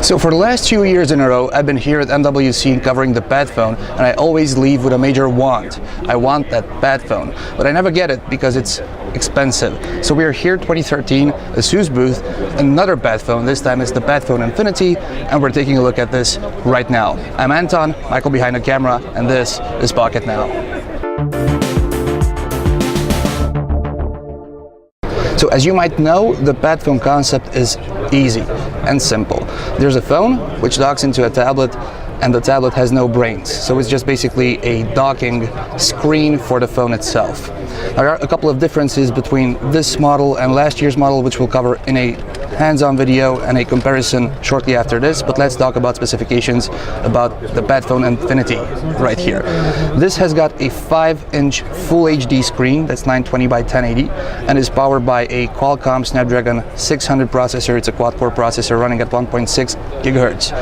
So for the last 2 years in a row, I've been here at MWC covering the Padfone, and I always leave with a major want. I want that Padfone, but I never get it because it's expensive. So we are here 2013, ASUS booth, another Padfone. This time it's the Padfone Infinity, and we're taking a look at this right now. I'm Anton, Michael behind the camera, and this is Pocket Now. So as you might know, the Padfone concept is easy and simple. There's a phone which docks into a tablet, and the tablet has no brains. So it's just basically a docking screen for the phone itself. There are a couple of differences between this model and last year's model, which we'll cover in a hands-on video and a comparison shortly after this, but let's talk about specifications about the Padfone Infinity right here. This has got a 5-inch Full HD screen that's 920 by 1080 and is powered by a Qualcomm Snapdragon 600 processor. It's a quad-core processor running at 1.6 gigahertz.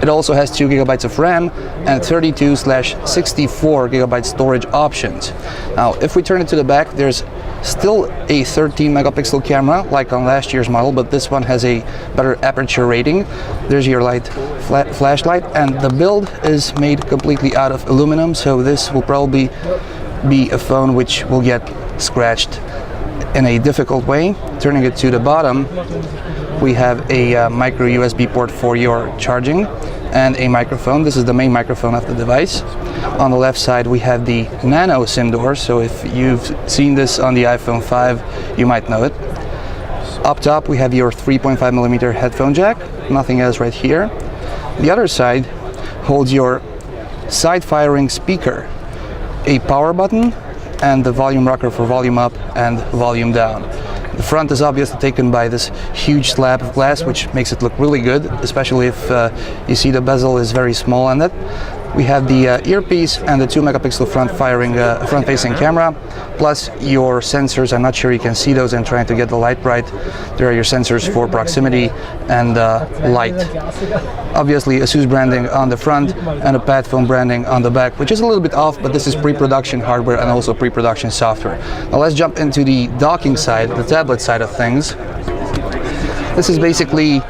It also has 2 gigabytes of RAM and 32/64 gigabyte storage options. Now, if we turn it to the back, there's still a 13 megapixel camera like on last year's model, but this one has a better aperture rating. There's your flashlight, and the build is made completely out of aluminum, so this will probably be a phone which will get scratched in a difficult way. Turning it to the bottom, we have a micro USB port for your charging and a microphone. This is the main microphone of the device. On the left side we have the nano SIM door, so if you've seen this on the iPhone 5 you might know it. Up top we have your 3.5mm headphone jack, nothing else right here. The other side holds your side firing speaker, a power button, and the volume rocker for volume up and volume down. The front is obviously taken by this huge slab of glass, which makes it look really good, especially if you see the bezel is very small on it. We have the earpiece and the 2 megapixel front-facing camera, plus your sensors. I'm not sure you can see those. I'm trying to get the light right. There are your sensors for proximity and light. Obviously ASUS branding on the front and a Padfone branding on the back, which is a little bit off, but this is pre-production hardware and also pre-production software. Now let's jump into the docking side, the tablet side of things. This is basically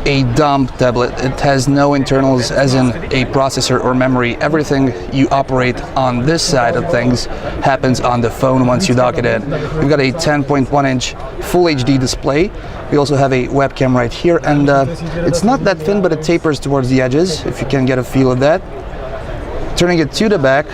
a dumb tablet. It has no internals as in a processor or memory. Everything you operate on this side of things happens on the phone once you dock it in. We've got a 10.1-inch Full HD display. We also have a webcam right here, and it's not that thin, but it tapers towards the edges, if you can get a feel of that. Turning it to the back,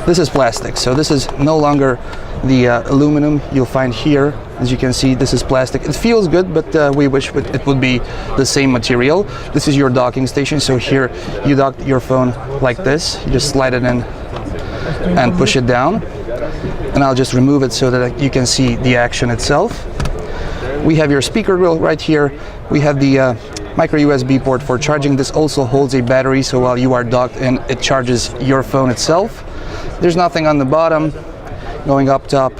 this is plastic, so this is no longer the aluminum you'll find here. As you can see, this is plastic. It feels good, but we wish it would be the same material. This is your docking station, so here you dock your phone like this. You just slide it in and push it down. And I'll just remove it so that you can see the action itself. We have your speaker grill right here. We have the micro USB port for charging. This also holds a battery, so while you are docked in, it charges your phone itself. There's nothing on the bottom. Going up top,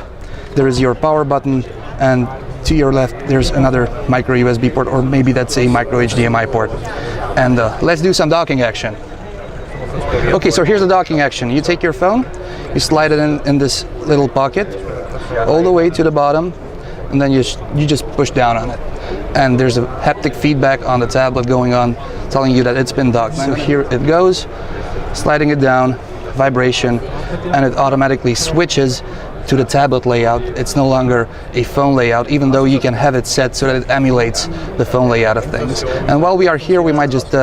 there is your power button, and to your left there's another micro USB port, or maybe that's a micro HDMI port. And let's do some docking action. Okay, so here's the docking action. You take your phone, you slide it in this little pocket all the way to the bottom, and then you just push down on it. And there's a haptic feedback on the tablet going on, telling you that it's been docked. So here it goes, sliding it down, vibration, and it automatically switches to the tablet layout. It's no longer a phone layout, even though you can have it set so that it emulates the phone layout of things. And while we are here, we might just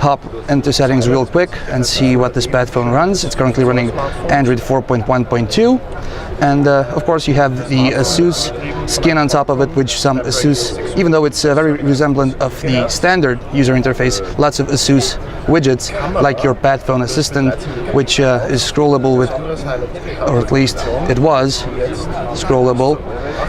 hop into settings real quick and see what this Padfone runs. It's currently running Android 4.1.2, and of course you have the ASUS skin on top of it, which some ASUS, even though it's very resemblant of the standard user interface, lots of ASUS widgets like your Padfone Assistant, which is scrollable with, or at least it was scrollable.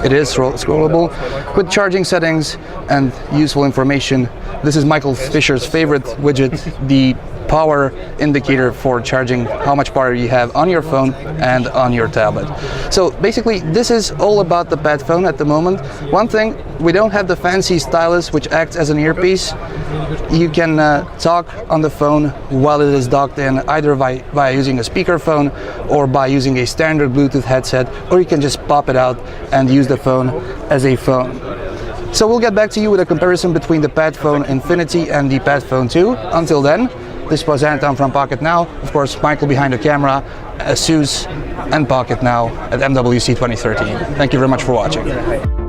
It is scrollable with charging settings and useful information. This is Michael Fisher's favorite widget, the power indicator for charging, how much power you have on your phone and on your tablet. So basically this is all about the Padfone at the moment. One thing, we don't have the fancy stylus which acts as an earpiece. You can talk on the phone while it is docked in, either by using a speakerphone or by using a standard Bluetooth headset, or you can just pop it out and use the phone as a phone. So we'll get back to you with a comparison between the Padfone Infinity and the Padfone 2. Until then, this was Anton from Pocket Now. Of course, Michael behind the camera, ASUS and Pocket Now at MWC 2013. Thank you very much for watching.